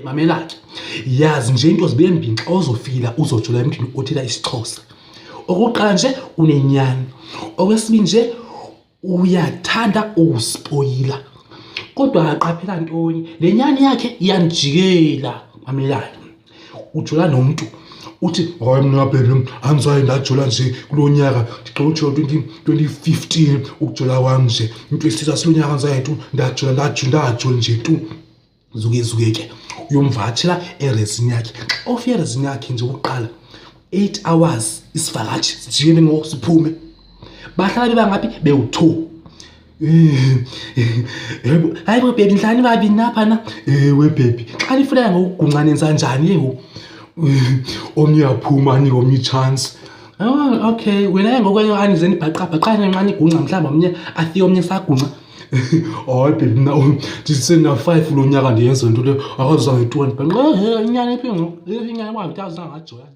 Mamela-ke, yazi nje into zibe mbini xa uzofila uzojola emntwini othela isiXhosa. Okokuqala nje unenyani. Okwesibili nje uyathanda ukuspoyila. Kodwa aqaphela ntonye, le nyani yakhe iyanijikela. Mamela-ke, ujola nomuntu uthi hayi mina baby angizayi ndajola nje kulo nyaka ngixoxa 2015 ukujola kwami nje into esithatha silo nyaka angizayi tu ndajola nje tu zuke uyomvakashela erezini yakhe. Ofika erezini yakhe nje ukuqala 8 hours isivakashi sijikele ngoku siphume. Bahlala bebangaphi bewu2. Yebo, hayi bo baby ndlani babi napha na. We baby, xa nifuna ngokugunqa nenza njani yebo? Omnye uyaphuma ni omnye chance. Oh okay, wena ngokwenye anizeni bhaqabhaqa nqani igunqa mhlamba omnye afike omnye sagunqa. Hayi baby na ndisena 5 lo nyaka ndiyenza into le akazange 20 but inyani ephi ngo inyani kwabi ngajoya.